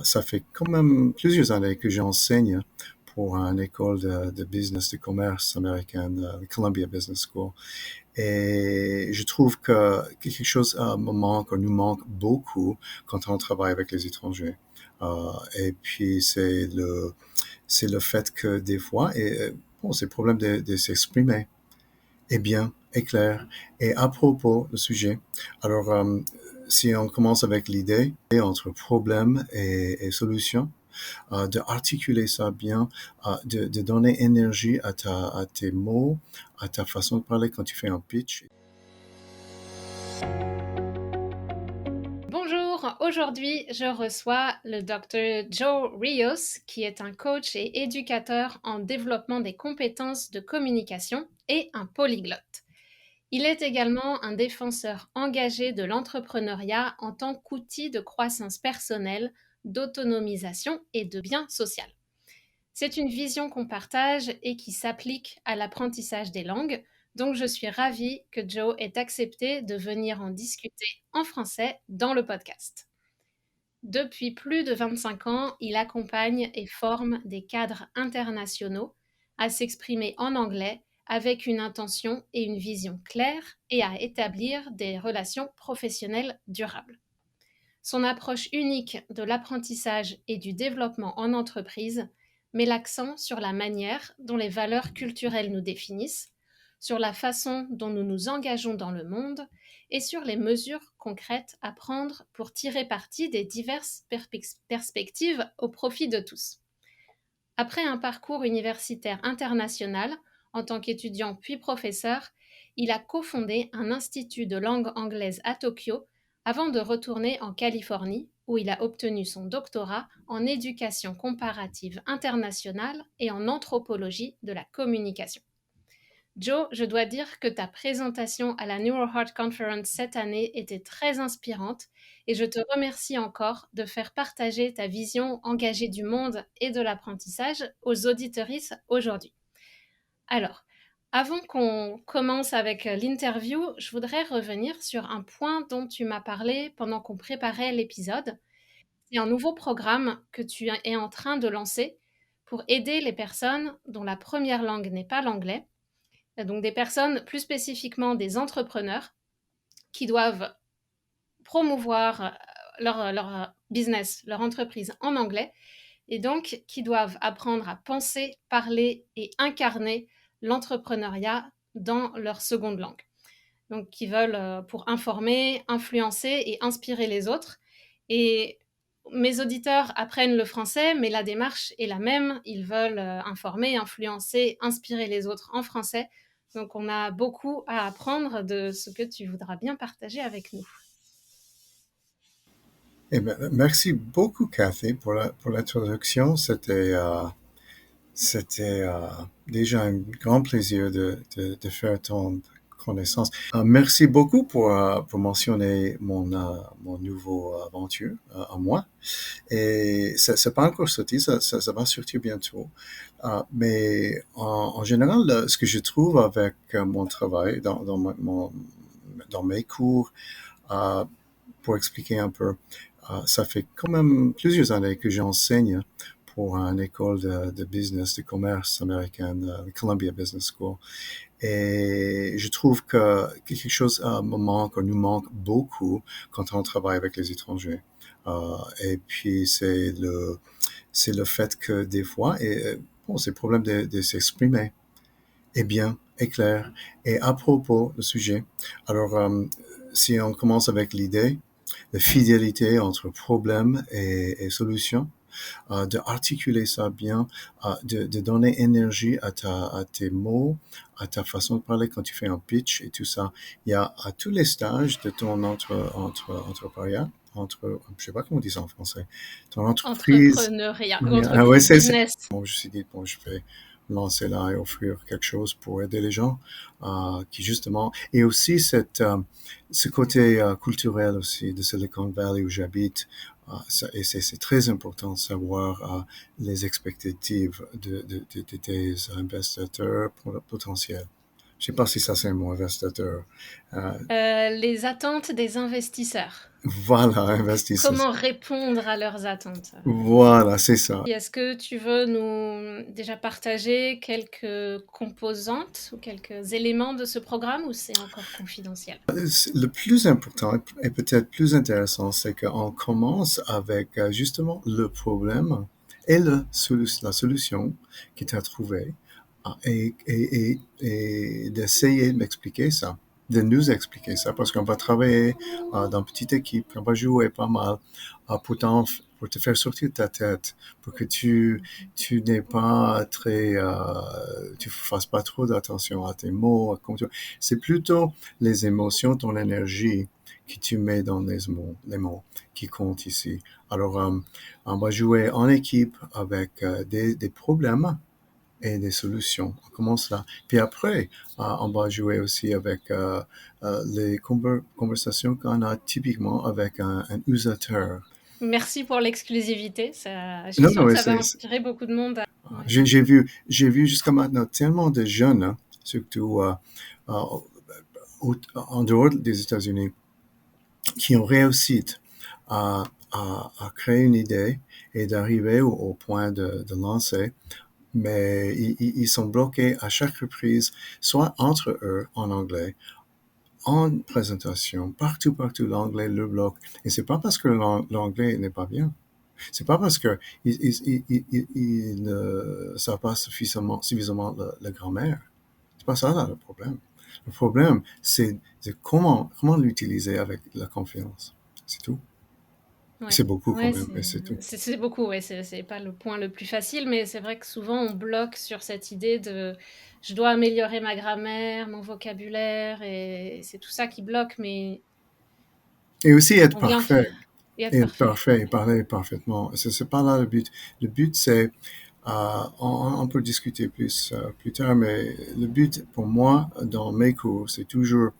Ça fait quand même plusieurs années que j'enseigne pour une école de business, de commerce américaine, Columbia Business School. Et je trouve que quelque chose me manque, ou nous manque beaucoup quand on travaille avec les étrangers. Et puis c'est le fait que des fois, bon, c'est le problème de s'exprimer est bien, est clair et à propos du sujet. Alors, si on commence avec l'idée entre problème et solution, de articuler ça bien, de donner énergie à tes mots, à ta façon de parler quand tu fais un pitch. Bonjour, aujourd'hui je reçois le Dr. Joe Rios, qui est un coach et éducateur en développement des compétences de communication et un polyglotte. Il est également un défenseur engagé de l'entrepreneuriat en tant qu'outil de croissance personnelle, d'autonomisation et de bien social. C'est une vision qu'on partage et qui s'applique à l'apprentissage des langues, donc je suis ravie que Joe ait accepté de venir en discuter en français dans le podcast. Depuis plus de 25 ans, il accompagne et forme des cadres internationaux à s'exprimer en anglais avec une intention et une vision claires et à établir des relations professionnelles durables. Son approche unique de l'apprentissage et du développement en entreprise met l'accent sur la manière dont les valeurs culturelles nous définissent, sur la façon dont nous nous engageons dans le monde et sur les mesures concrètes à prendre pour tirer parti des diverses perspectives au profit de tous. Après un parcours universitaire international, en tant qu'étudiant puis professeur, il a cofondé un institut de langue anglaise à Tokyo avant de retourner en Californie, où il a obtenu son doctorat en éducation comparative internationale et en anthropologie de la communication. Joe, je dois dire que ta présentation à la NeuroHeart Conference cette année était très inspirante et je te remercie encore de faire partager ta vision engagée du monde et de l'apprentissage aux auditrices aujourd'hui. Alors, avant qu'on commence avec l'interview, je voudrais revenir sur un point dont tu m'as parlé pendant qu'on préparait l'épisode. C'est un nouveau programme que tu es en train de lancer pour aider les personnes dont la première langue n'est pas l'anglais, donc des personnes, plus spécifiquement des entrepreneurs, qui doivent promouvoir leur business, leur entreprise en anglais, et donc qui doivent apprendre à penser, parler et incarner l'entrepreneuriat dans leur seconde langue. Donc qui veulent pour informer, influencer et inspirer les autres. Et mes auditeurs apprennent le français, mais la démarche est la même. Ils veulent informer, influencer, inspirer les autres en français. Donc on a beaucoup à apprendre de ce que tu voudras bien partager avec nous. Eh ben, merci beaucoup, Cathy, pour l'introduction. C'était déjà un grand plaisir de faire ton connaissance. Merci beaucoup pour mentionner mon nouveau aventure à moi. Et c'est pas encore sorti, ça va sortir bientôt. Mais en général, ce que je trouve avec mon travail dans mes cours, euh, pour expliquer un peu, ça fait quand même plusieurs années que j'enseigne pour une école de business, de commerce américaine, Columbia Business School. Et je trouve que quelque chose me manque, ou nous manque beaucoup quand on travaille avec les étrangers. Et puis c'est le fait que des fois, bon, c'est le problème de s'exprimer est bien, est clair et à propos du sujet. Alors, si on commence avec l'idée de fidélité entre problème et solution, de articuler ça bien, de donner énergie à tes mots, à ta façon de parler quand tu fais un pitch et tout ça. Il y a à tous les stages de ton entrepreneuriat, je sais pas comment on dit ça en français, ton entreprise. Entrepreneuriat, Ah ouais, entreprise, business. bon, je me suis dit, bon, je vais lancer là et offrir quelque chose pour aider les gens, qui justement, et aussi ce côté culturel aussi de Silicon Valley où j'habite, et c'est très important de savoir les expectatives de tes investisseurs potentiels. Je ne sais pas si ça c'est un mot, investisseur. Euh, Les attentes des investisseurs. voilà, investisseur. Comment répondre à leurs attentes? Voilà, c'est ça. Et est-ce que tu veux nous déjà partager quelques composantes ou quelques éléments de ce programme ou c'est encore confidentiel? Le plus important et peut-être plus intéressant, c'est qu'on commence avec justement le problème et la solution qui t'a trouvé et d'essayer de m'expliquer ça, de nous expliquer ça, parce qu'on va travailler dans une petite équipe, on va jouer pas mal pour te faire sortir de ta tête, pour que tu n'es pas tu fasses pas trop d'attention à tes mots, c'est plutôt les émotions, ton énergie que tu mets dans les mots qui comptent ici. Alors, on va jouer en équipe avec des problèmes et des solutions. On commence là. Puis après, on va jouer aussi avec les conversations qu'on a typiquement avec un utilisateur. Merci pour l'exclusivité. Je suis Non, sûre non, que mais ça va inspirer beaucoup de monde. Ouais. j'ai vu jusqu'à maintenant tellement de jeunes, hein, surtout euh, en dehors des États-Unis, qui ont réussi à créer une idée et d'arriver au point de lancer, mais ils sont bloqués à chaque reprise, soit entre eux en anglais, en présentation, partout l'anglais le bloque. Et c'est pas parce que l'anglais n'est pas bien. C'est pas parce que ils ne savent pas suffisamment la grammaire. C'est pas ça là, le problème. Le problème, c'est de comment l'utiliser avec la confiance. C'est tout. Ouais, C'est beaucoup quand ouais, même, mais c'est tout. c'est beaucoup, ouais, c'est pas le point le plus facile, mais c'est vrai que souvent on bloque sur cette idée de je dois améliorer ma grammaire, mon vocabulaire, et c'est tout ça qui bloque, mais Et aussi être on vient parfait. et être Et être parfait. parfait et parler parfaitement. C'est pas là le but. Le but, c'est, on peut discuter plus tard, mais le but pour moi dans mes cours, c'est toujours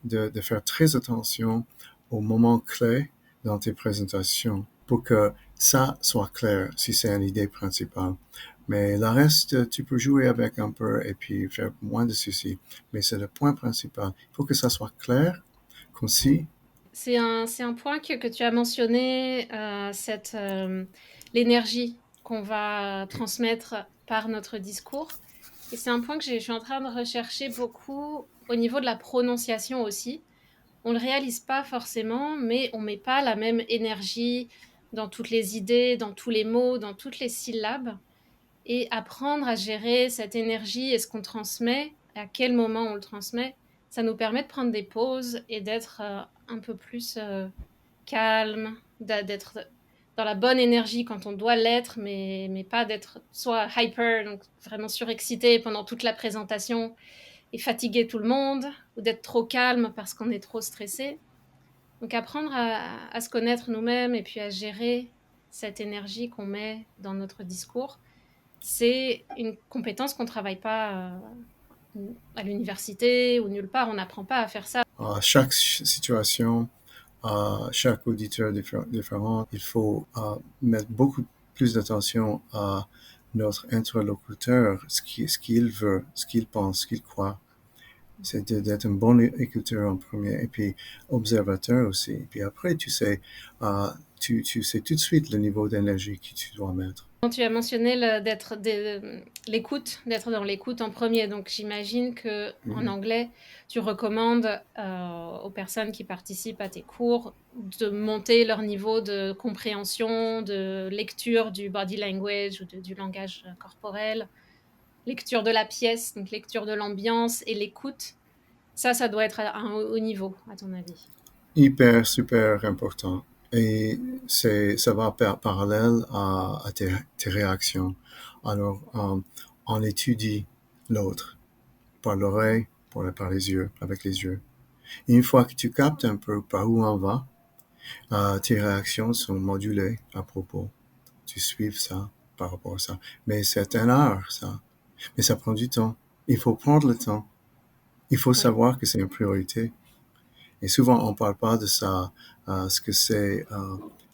de faire très attention aux moments clés dans tes présentations pour que ça soit clair si c'est une idée principale. Mais le reste, tu peux jouer avec un peu et puis faire moins de soucis. Mais c'est le point principal. Il faut que ça soit clair, concis. C'est un point que tu as mentionné, l'énergie qu'on va transmettre par notre discours. Et c'est un point que je suis en train de rechercher beaucoup au niveau de la prononciation aussi. On ne le réalise pas forcément, mais on ne met pas la même énergie dans toutes les idées, dans tous les mots, dans toutes les syllabes. Et apprendre à gérer cette énergie et ce qu'on transmet, à quel moment on le transmet, ça nous permet de prendre des pauses et d'être un peu plus calme, d'être dans la bonne énergie quand on doit l'être, mais pas d'être soit hyper, donc vraiment surexcité pendant toute la présentation et fatiguer tout le monde, ou d'être trop calme parce qu'on est trop stressé. Donc apprendre à se connaître nous-mêmes et puis à gérer cette énergie qu'on met dans notre discours, c'est une compétence qu'on ne travaille pas à l'université ou nulle part. On n'apprend pas à faire ça. À chaque situation, à chaque auditeur différent, il faut mettre beaucoup plus d'attention à notre interlocuteur, ce qu'il veut, ce qu'il pense, ce qu'il croit. C'est d'être un bon écouteur en premier et puis observateur aussi. Et puis après, euh, tu sais tout de suite le niveau d'énergie que tu dois mettre. Quand tu as mentionné l'écoute, d'être dans l'écoute en premier, donc j'imagine que en Mhm. anglais, tu recommandes aux personnes qui participent à tes cours de monter leur niveau de compréhension, de lecture du body language ou du langage corporel, lecture de la pièce, donc lecture de l'ambiance et l'écoute. Ça doit être à un haut niveau, à ton avis. Hyper, super important. Et ça va parallèle à tes réactions. Alors, on étudie l'autre par l'oreille, par les yeux, avec les yeux. Et une fois que tu captes un peu par où on va, tes réactions sont modulées à propos. Tu suives ça par rapport à ça. Mais c'est un art, ça. Mais ça prend du temps. Il faut prendre le temps. Il faut Oui. savoir que c'est une priorité. Et souvent, on parle pas de ça, ce que c'est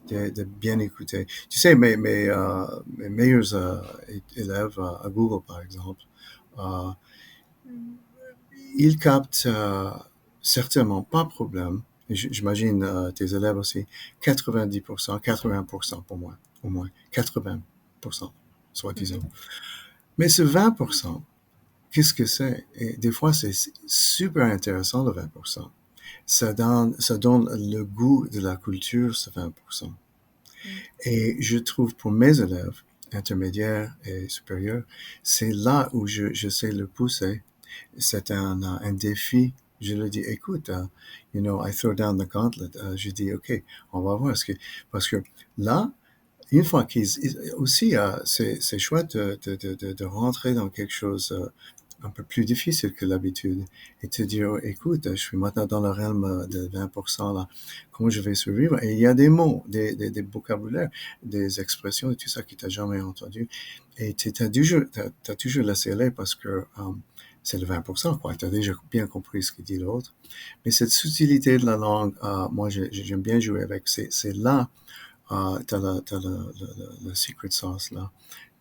de bien écouter. Tu sais, mes meilleurs élèves à Google, par exemple, euh, ils captent certainement, pas de problème. J'imagine tes élèves aussi, 90%, 80% pour moi, au moins 80%, soi-disant. Mhm. Mais ce 20%, qu'est-ce que c'est? Et des fois, c'est super intéressant, le 20%. Ça donne le goût de la culture, ce 20%. Mm. Et je trouve pour mes élèves intermédiaires et supérieurs, c'est là où je sais le pousser. C'est un défi. Je leur dis, écoute, I throw down the gauntlet. Je dis, OK, on va voir parce que là, une fois aussi, c'est chouette de rentrer dans quelque chose un peu plus difficile que l'habitude et te dire, oh, écoute, je suis maintenant dans le realm de 20% là, comment je vais survivre? Et il y a des mots, des vocabulaires, des expressions et tout ça que tu n'as jamais entendu. Et tu as toujours laissé aller parce que c'est le 20%, quoi. Tu as déjà bien compris ce que dit l'autre. Mais cette subtilité de la langue, moi, j'aime bien jouer avec. C'est là, t'as le secret sauce, là,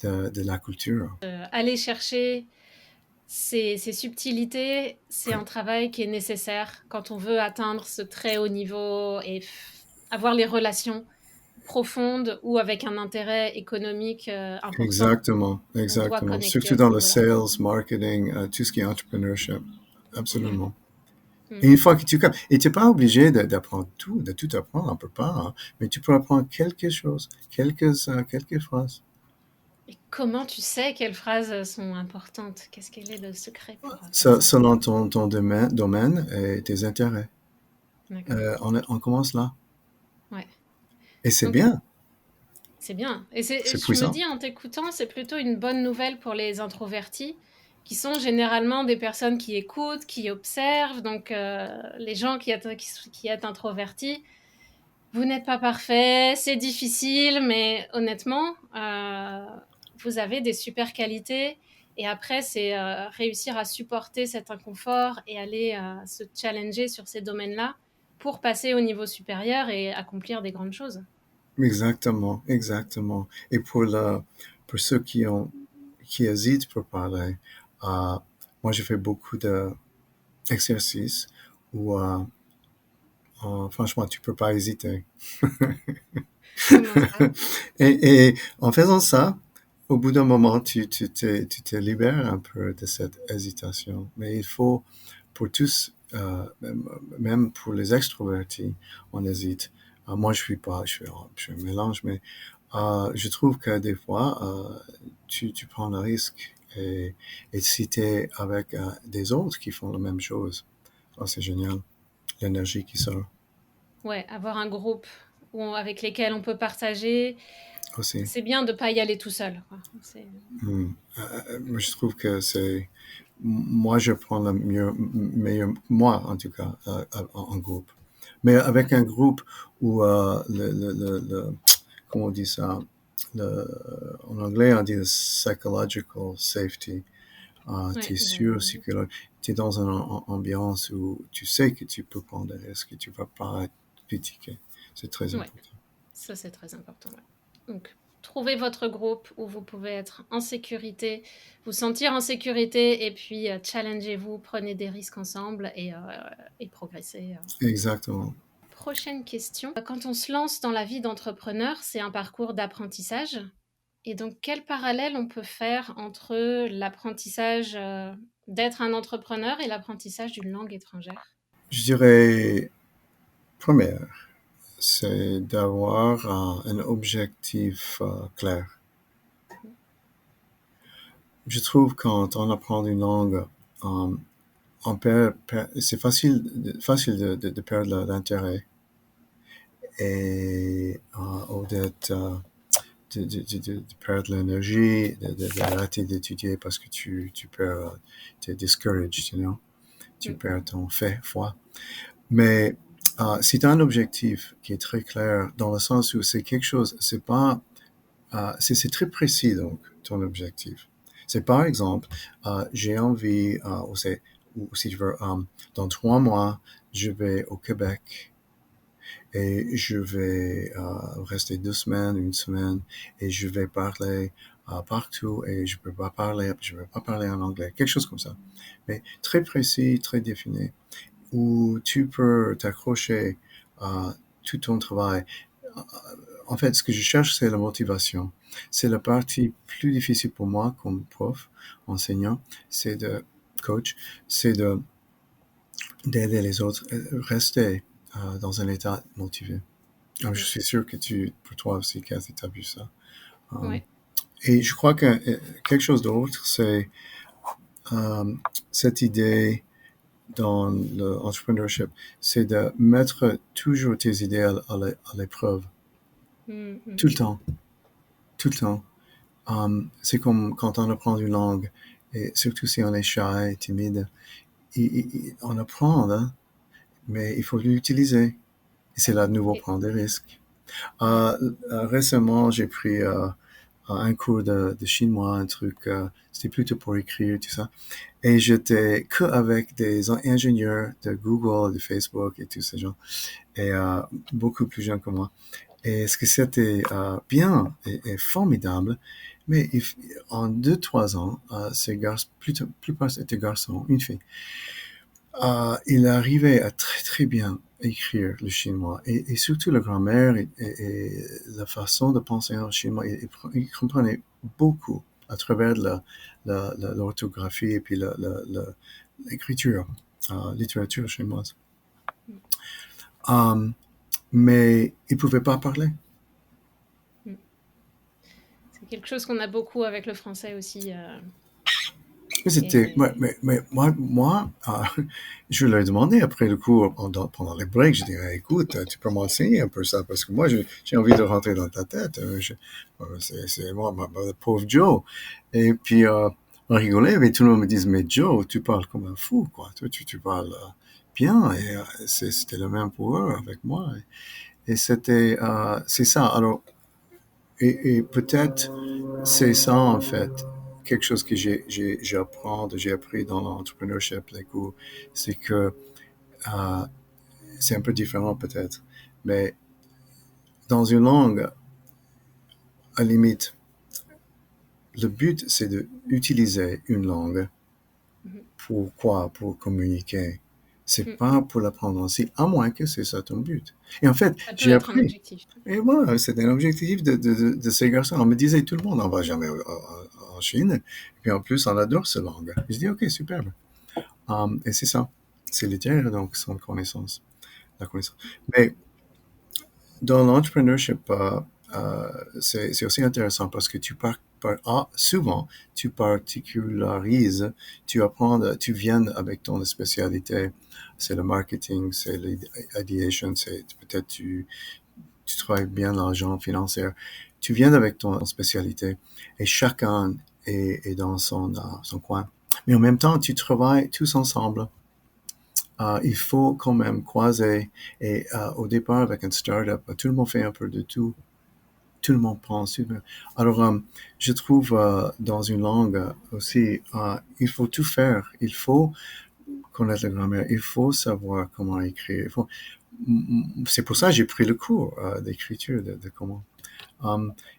de la culture. Aller chercher ces subtilités, c'est Ouais. un travail qui est nécessaire quand on veut atteindre ce très haut niveau et avoir les relations profondes ou avec un intérêt économique important. Exactement, On doit exactement. connecter Surtout à ce dans le niveau-là. sales, marketing, tout ce qui est entrepreneurship. Mm, Absolument. Et mm. une fois que tu captes, et tu n'es pas obligé d'apprendre tout, de tout apprendre, on peut pas, hein, mais tu peux apprendre quelque chose, quelques phrases. Et comment tu sais quelles phrases sont importantes? Quel est le secret pour faire Ça, ça? selon ton domaine et tes intérêts. D'accord. On commence là. Ouais. Et c'est Donc, bien, c'est bien. Et c'est je me puissant. dis en t'écoutant, c'est plutôt une bonne nouvelle pour les introvertis, qui sont généralement des personnes qui écoutent, qui observent. Donc, les gens qui êtes introvertis, vous n'êtes pas parfait, c'est difficile, mais honnêtement, vous avez des super qualités. Et après, c'est réussir à supporter cet inconfort et aller se challenger sur ces domaines-là pour passer au niveau supérieur et accomplir des grandes choses. Exactement, exactement. Et pour ceux qui hésitent pour parler, euh, moi, je fais beaucoup d'exercices où, franchement, tu peux pas hésiter. Comment ça? Et en faisant ça, au bout d'un moment, tu te libères un peu de cette hésitation. Mais il faut, pour tous, même pour les extrovertis, on hésite. Moi, je suis un mélange, mais je trouve que des fois, tu prends le risque. Et si tu es avec des autres qui font la même chose, c'est génial, l'énergie qui sort Ouais, avoir un groupe avec lesquels on peut partager. aussi. C'est bien de ne pas y aller tout seul, quoi. Moi, je trouve que moi, je prends le meilleur, moi en tout cas, en groupe. Mais avec un groupe où, comment on dit ça, en anglais, on dit le psychological safety. Tu Ouais, es sûr, tu es dans une ambiance où tu sais que tu peux prendre des risques et tu ne vas pas être critiqué. C'est très ouais, important. ça c'est très important. Ouais. Donc, trouvez votre groupe où vous pouvez être en sécurité, vous sentir en sécurité et puis challengez-vous, prenez des risques ensemble et progressez. Exactement. Prochaine question. Quand on se lance dans la vie d'entrepreneur, c'est un parcours d'apprentissage. Et donc, quel parallèle on peut faire entre l'apprentissage d'être un entrepreneur et l'apprentissage d'une langue étrangère? Je dirais, première, c'est d'avoir un objectif clair. Je trouve quand on apprend une langue, euh, c'est facile de perdre l'intérêt et ou de perdre l'énergie, d'arrêter d'étudier parce que tu perds, tu es discouraged, tu Mm. perds ton foi. Mais si tu as un objectif qui est très clair, dans le sens où c'est quelque chose, c'est pas, c'est très précis donc ton objectif. C'est par exemple, j'ai envie, ou si je veux, dans 3 mois, je vais au Québec et je vais rester 2 semaines, une semaine, et je vais parler partout et je peux pas parler en anglais, quelque chose comme ça. Mais très précis, très défini, où tu peux t'accrocher à tout ton travail. En fait, ce que je cherche, c'est la motivation. C'est la partie plus difficile pour moi comme prof, enseignant, c'est de coach, c'est de d'aider les autres, rester dans un état motivé. Alors, je Mm. suis sûr que pour toi aussi, Cathy, tu as vu ça. Euh, Ouais. et je crois que quelque chose d'autre, c'est euh, cette idée dans l'entrepreneurship, c'est de mettre toujours tes idées à l'épreuve, Mm, mm. tout le temps, tout le temps. C'est comme quand on apprend une langue, et surtout si on est shy, timide, on apprend, hein, mais il faut l'utiliser. Et c'est là de nouveau Et- prendre des risques. ouais. Récemment, j'ai pris un cours de chinois, un truc, c'était plutôt pour écrire, tout ça. Et j'étais que avec des ingénieurs de Google, de Facebook et tous ces gens, et beaucoup plus jeunes que moi. Et ce que c'était bien et formidable, mais en 2, 3 ans, ces garçons, plupart étaient garçons, une fille, il arrivait à très très bien écrire le chinois et surtout la grammaire et la façon de penser en chinois. Il comprenait beaucoup à travers l'orthographie et puis l'écriture, littérature chinoise. Mm, Um, mais il pouvait pas parler. mm. C'est quelque chose qu'on a beaucoup avec le français aussi. Mais c'était, Et mais moi je leur ai demandé après le cours, pendant les breaks, je dis, écoute, tu peux m'enseigner un peu ça, parce que moi, j'ai envie de rentrer dans ta tête. C'est moi, le pauvre Joe. Et puis, on rigolait, mais tout le monde me dit, mais Joe, tu parles comme un fou, quoi. Toi, tu parles bien. Et c'était le même pour eux avec moi. Et c'est ça. Alors, et peut-être c'est ça en fait, quelque chose que j'ai appris dans l'entrepreneurship, les cours, c'est que euh, c'est un peu différent peut-être, mais dans une langue, à la limite, le but c'est d'utiliser une langue. mhm. Pourquoi? Pour communiquer. C'est Mm. pas pour l'apprendre aussi, à moins que c'est ça ton but. Et en fait, Ça peut j'ai être un appris. objectif. Et voilà, c'était un objectif de ces garçons. On me disait, tout le monde n'en va jamais en Chine. Et puis en plus, on adore cette langue. Je dis, OK, superbe. Et c'est ça. C'est littéraire, donc, son connaissance, la connaissance. Mais dans l'entrepreneurship, c'est aussi intéressant parce que souvent, tu particularises, tu apprends, tu viens avec ton spécialité. C'est le marketing, c'est l'ideation, c'est peut-être tu travailles bien l'argent financier. Tu viens avec ton spécialité et chacun est dans son coin. Mais en même temps, tu travailles tous ensemble. Il faut quand même croiser. Et au départ, avec une startup, tout le monde fait un peu de tout. Tout le monde prend super. Alors, je trouve dans une langue aussi, il faut tout faire. Il faut connaître la grammaire. Il faut savoir comment écrire. C'est pour ça que j'ai pris le cours d'écriture, de comment.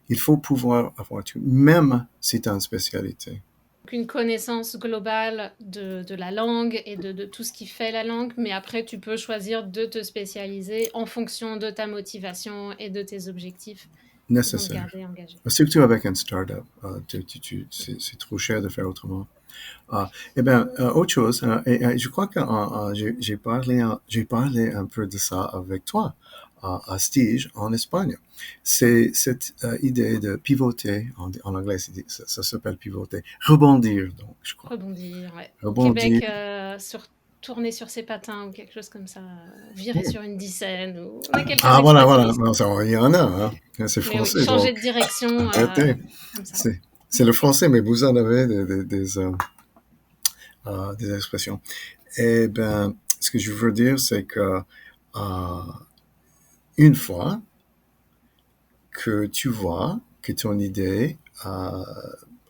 Il faut pouvoir avoir tout, même si tu as une spécialité. Donc une connaissance globale de la langue et de tout ce qui fait la langue, mais après tu peux choisir de te spécialiser en fonction de ta motivation et de tes objectifs qui vont te Nécessaire. garder engagé. Surtout avec un startup. C'est trop cher de faire autrement. Eh bien, autre chose, et je crois que j'ai parlé un peu de ça avec toi à Stige, en Espagne. C'est cette idée de pivoter, en anglais, ça s'appelle pivoter, rebondir, donc, je crois. Rebondir, ouais. Au Rebondir. Québec, tourner sur ses patins ou quelque chose comme ça, virer sur une dizaine, ou on a quelques Voilà, expressions voilà. ici. Non, il y en a, hein. C'est Mais oui, français, changer donc de direction arrêtez. comme ça. C'est le français, mais vous en avez des expressions. Eh ben, ce que je veux dire, c'est que euh, une fois que tu vois que ton idée,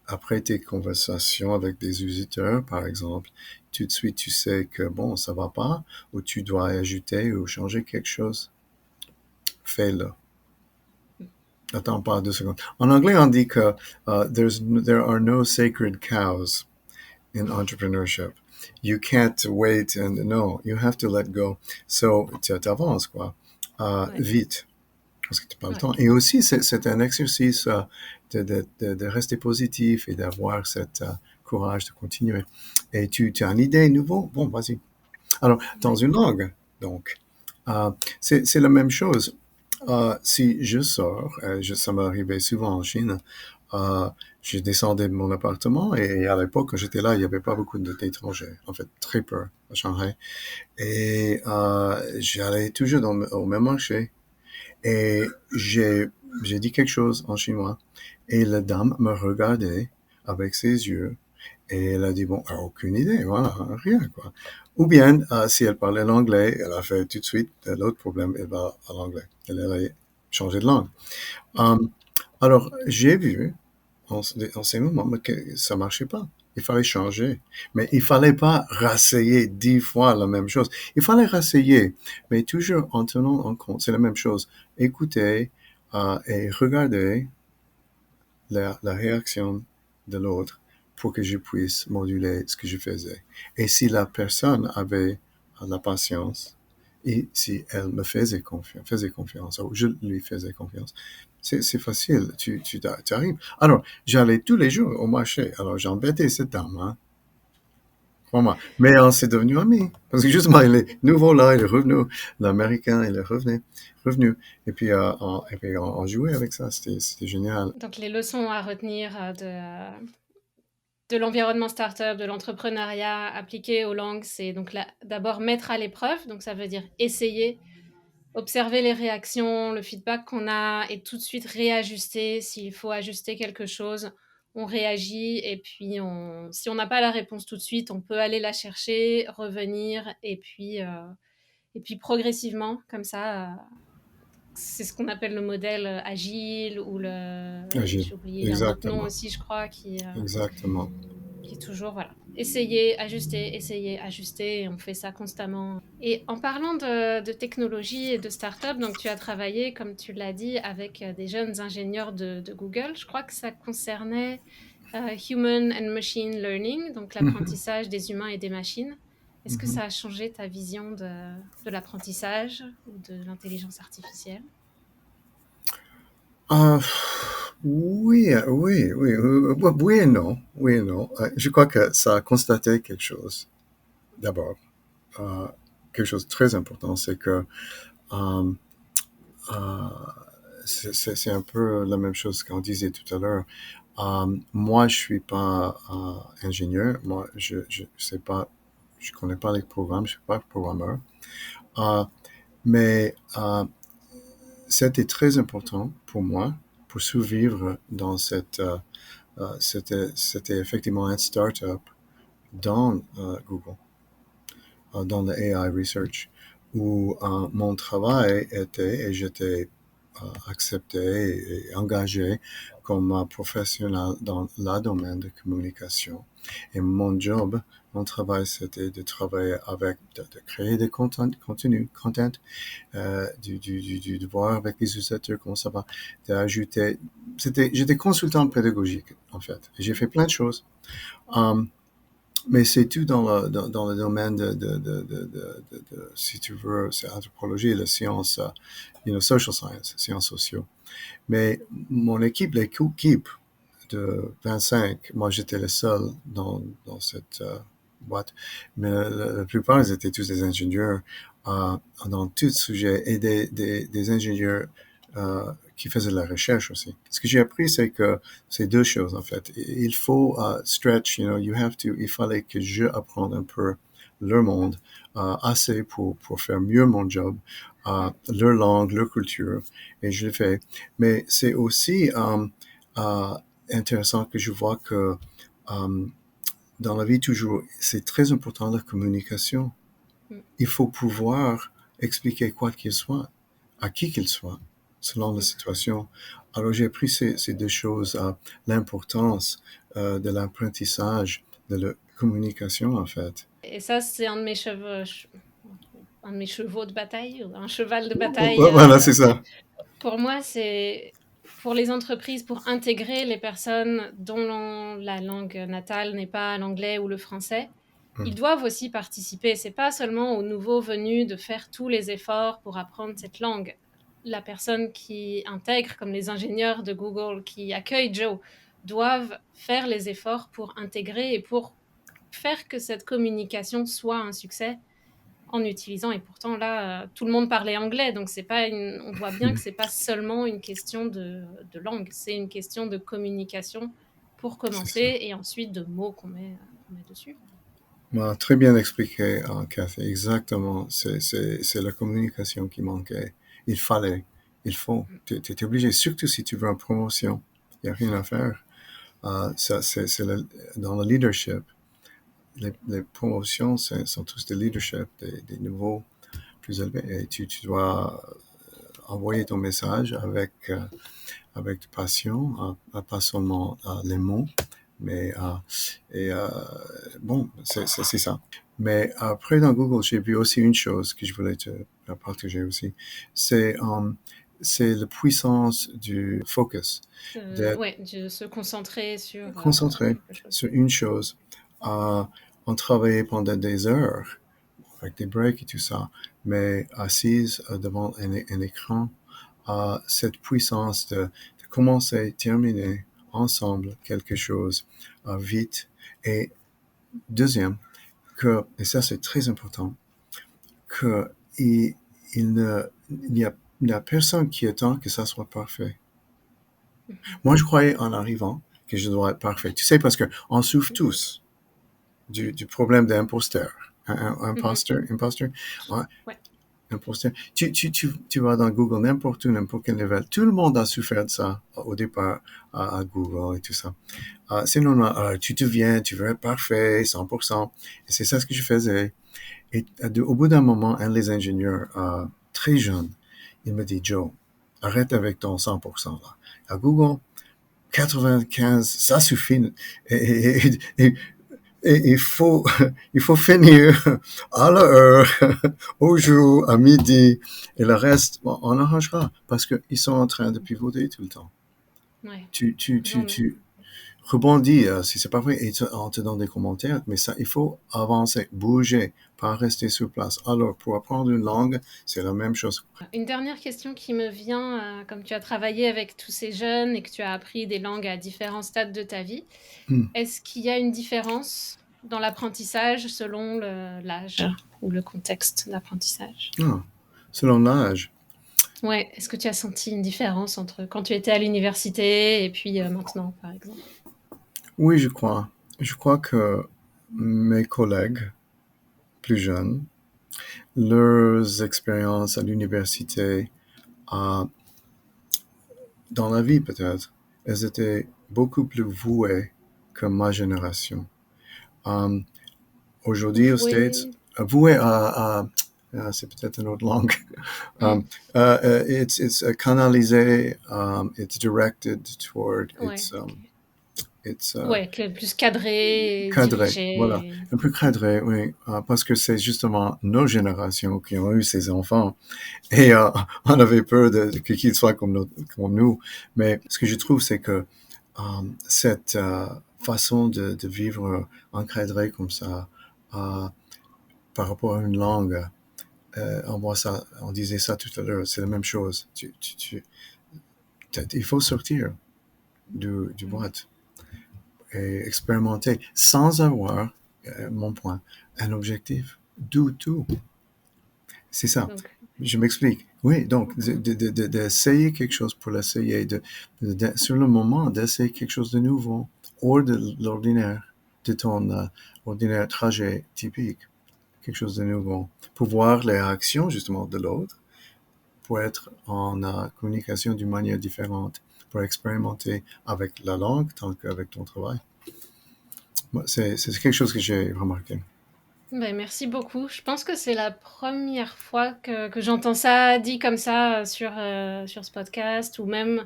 après tes conversations avec des visiteurs, par exemple, tout de suite tu sais que bon, ça va pas, ou tu dois ajouter ou changer quelque chose. fais-le. Attends pas 2 secondes. En anglais, on dit que there are no sacred cows in entrepreneurship. You can't wait and no, you have to let go. So, tu avances, quoi. Ouais, Vite, parce que tu n'as pas le ouais, temps. Et aussi, c'est un exercice de rester positif et d'avoir cette courage de continuer. Et tu as une idée nouveau? Bon, vas-y. Alors, dans ouais. une langue, donc, c'est la même chose. Si je sors, ça m'est arrivé souvent en Chine, euh, je descendais de mon appartement et à l'époque, quand j'étais là, il n'y avait pas beaucoup d'étrangers, en fait, très peu à Shanghai. Et j'allais toujours au même marché et j'ai dit quelque chose en chinois et la dame me regardait avec ses yeux et elle a dit, bon, aucune idée, voilà, rien, quoi. Ou bien, si elle parlait l'anglais, elle a fait tout de suite l'autre problème, elle va à l'anglais. Elle a changé de langue. Ok. Um, alors, j'ai vu en ces moments que ça marchait pas. Il fallait changer. Mais il fallait pas rasseyer 10 fois la même chose. Il fallait rasseyer, mais toujours en tenant en compte, c'est la même chose. Écoutez et regardez la réaction de l'autre pour que je puisse moduler ce que je faisais. Et si la personne avait la patience et si elle me faisait confiance ou je lui faisais confiance, c'est facile, tu arrives. Alors, j'allais tous les jours au marché. Alors, j'embêtais cette dame, hein, crois-moi. Mais on s'est devenu amis. Parce que justement, il est nouveau là, il est revenu. L'Américain, il est revenu. Et puis, on jouait avec ça. C'était génial. Donc les leçons à retenir de l'environnement startup, de l'entrepreneuriat appliqué aux langues, c'est donc d'abord mettre à l'épreuve, donc ça veut dire essayer, observer les réactions, le feedback qu'on a et tout de suite réajuster. S'il faut ajuster quelque chose, on réagit et puis si on n'a pas la réponse tout de suite, on peut aller la chercher, revenir et puis progressivement, comme ça, c'est ce qu'on appelle le modèle agile ou Agile. j'ai oublié, il y a un autre nom Exactement. aussi, je crois, Exactement. qui est toujours, voilà, essayer, ajuster, et on fait ça constamment. Et en parlant de technologie et de start-up, donc tu as travaillé, comme tu l'as dit, avec des jeunes ingénieurs de Google. Je crois que ça concernait Human and Machine Learning, donc Mhm. l'apprentissage des humains et des machines. Est-ce que Mhm. ça a changé ta vision de l'apprentissage ou de l'intelligence artificielle? Ah, oui et non, oui et non. Je crois que ça a constaté quelque chose. D'abord, euh, quelque chose de très important, c'est que euh, euh, c'est un peu la même chose qu'on disait tout à l'heure. Moi, je suis pas ingénieur. Moi, je sais pas, je connais pas les programmes. Je suis pas programmeur. Euh, mais c'était très important pour moi pour survivre dans c'était effectivement un start-up dans Google, dans le AI Research, où mon travail était, et j'étais accepté et engagé comme professionnel dans le domaine de communication. Et mon job, mon travail, c'était de travailler avec, de créer des content, de voir avec les utilisateurs comment ça va, d'ajouter. J'étais consultant pédagogique, en fait. J'ai fait plein de choses. Um, mais c'est tout dans le domaine si tu veux, c'est anthropologie, la science, social science, sciences sociaux. Mais mon équipe, l'équipe de 25, moi j'étais le seul dans cette boîte, mais la plupart ils étaient tous des ingénieurs dans tout sujet et des ingénieurs qui faisaient de la recherche aussi. Ce que j'ai appris, c'est que c'est deux choses en fait. Il faut stretch, il fallait que je apprenne un peu leur monde assez pour faire mieux mon job, Mm. leur langue, leur culture, et je le fais. Mais c'est aussi euh, intéressant que je vois que euh, dans la vie toujours, c'est très important la communication. Mm. Il faut pouvoir expliquer quoi qu'il soit, à qui qu'il soit, selon la Mm. situation. Alors j'ai appris ces deux choses, l'importance de l'apprentissage, de la communication en fait. Et ça, c'est un de mes chevaux de bataille, ou un cheval de bataille. Voilà, c'est ça. Pour moi, c'est pour les entreprises, pour intégrer les personnes dont la langue natale n'est pas l'anglais ou le français, ils Mm. doivent aussi participer. C'est pas seulement aux nouveaux venus de faire tous les efforts pour apprendre cette langue. La personne qui intègre, comme les ingénieurs de Google qui accueillent Joe, doivent faire les efforts pour intégrer et pour faire que cette communication soit un succès en utilisant. Et pourtant, là, tout le monde parlait anglais, donc c'est pas on voit bien que c'est pas seulement une question de langue, c'est une question de communication pour C'est ça. commencer et ensuite de mots qu'on met dessus. Très bien expliqué, Cathy. Exactement. C'est la communication qui manquait. Il fallait, il faut. Tu es obligé, surtout si tu veux une promotion. Il n'y a rien à faire. Dans le leadership. Les promotions sont tous des leadership, des niveaux plus élevés. Et tu dois envoyer ton message avec passion, pas seulement les mots, mais bon, c'est ça. Mais après, dans Google, j'ai vu aussi une chose que je voulais te partager aussi. C'est c'est la puissance du focus, d'être Ouais, de se concentrer sur concentré quelque chose. sur une chose. On travaillait pendant des heures avec des breaks et tout ça, mais assise devant un écran, cette puissance de commencer, terminer ensemble quelque chose vite. Et deuxième, et ça c'est très important, que il ne, il n'y a personne qui attend que ça soit parfait. Mhm. Moi, je croyais en arrivant que je dois être parfait. Tu sais, parce que on souffre tous du problème d'imposteur. Mhm. Imposteur. Ouais, Ouais. imposteur. Tu vas dans Google, n'importe où, n'importe quel level. Tout le monde a souffert de ça au départ à Google et tout ça. C'est normal. Tu te viens, tu veux être parfait, 100%. Et c'est ça ce que je faisais. Et au bout d'un moment, un des ingénieurs, très jeune, il me dit, Joe, arrête avec ton 100% là. À Google, 95, ça suffit. Et il faut, il faut finir à l'heure, au jour, à midi, et le reste, bon, on arrangera, parce qu'ils sont en train de pivoter tout le temps. Ouais. Tu, tu, Non, tu, mais tu rebondis, si c'est pas vrai, et on te donne des commentaires, mais ça, il faut avancer, bouger, pas rester sur place. Alors, pour apprendre une langue, c'est la même chose. une dernière question qui me vient, comme tu as travaillé avec tous ces jeunes et que tu as appris des langues à différents stades de ta vie, Hmm. est-ce qu'il y a une différence dans l'apprentissage selon l'âge ou le contexte d'apprentissage? Ah, selon l'âge. Ouais, est-ce que tu as senti une différence entre quand tu étais à l'université et puis maintenant, par exemple? Oui, je crois. Je crois que mes collègues plus jeunes, leurs expériences à l'université, euh, dans la vie peut-être, elles étaient beaucoup plus vouées que ma génération. Euh, Aujourd'hui aux States, Voué. vouées c'est peut-être une autre langue. Mm. It's canalisé, it's directed toward, Ouais, ok. it's Ouais, plus cadré et cadré, voilà, dirigé. un peu cadré, oui, parce que c'est justement nos générations qui ont eu ces enfants et on avait peur qu'ils soient comme nous. Mais ce que je trouve, c'est que cette façon de vivre encadré comme ça, euh, par rapport à une langue, on disait ça tout à l'heure, c'est la même chose. Il faut sortir du Mm. boîte et expérimenter sans avoir, mon point, un objectif du tout. C'est ça. Donc, Je m'explique. Oui, donc mhm. d'essayer quelque chose pour l'essayer, sur le moment, d'essayer quelque chose de nouveau, hors de l'ordinaire, de ton ordinaire trajet typique, quelque chose de nouveau, pour voir les réactions justement de l'autre, pour être en communication d'une manière différente, pour expérimenter avec la langue tant qu'avec ton travail. C'est quelque chose que j'ai remarqué. Ben, merci beaucoup. Je pense que c'est la première fois que j'entends ça dit comme ça sur ce podcast ou même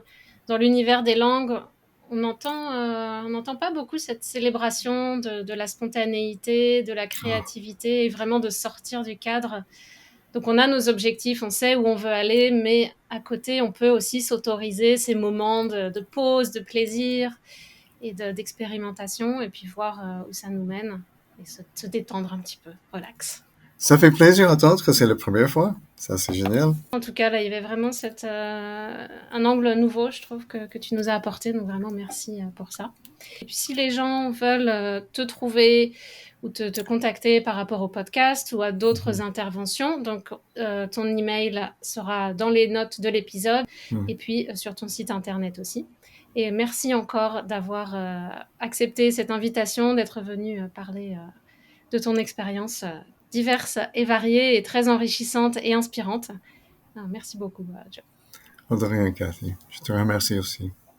dans l'univers des langues. On n'entend pas beaucoup cette célébration de la spontanéité, de la créativité et vraiment de sortir du cadre. Donc on a nos objectifs, on sait où on veut aller, mais à côté, on peut aussi s'autoriser ces moments de pause, de plaisir et d'expérimentation, et puis voir où ça nous mène, et se détendre un petit peu, relax. Ça fait plaisir d'entendre que c'est la première fois. Ça, c'est génial. En tout cas, là, il y avait vraiment un angle nouveau, je trouve, que tu nous as apporté. Donc vraiment, merci pour ça. Et puis si les gens veulent te trouver ou te contacter par rapport au podcast ou à d'autres Mhm. interventions, donc ton email sera dans les notes de l'épisode Mhm. et puis sur ton site internet aussi. Et merci encore d'avoir accepté cette invitation, d'être venu parler de ton expérience diverse et variée et très enrichissante et inspirante. Ah, merci beaucoup, Joe. De rien, Cathy. Je te remercie aussi.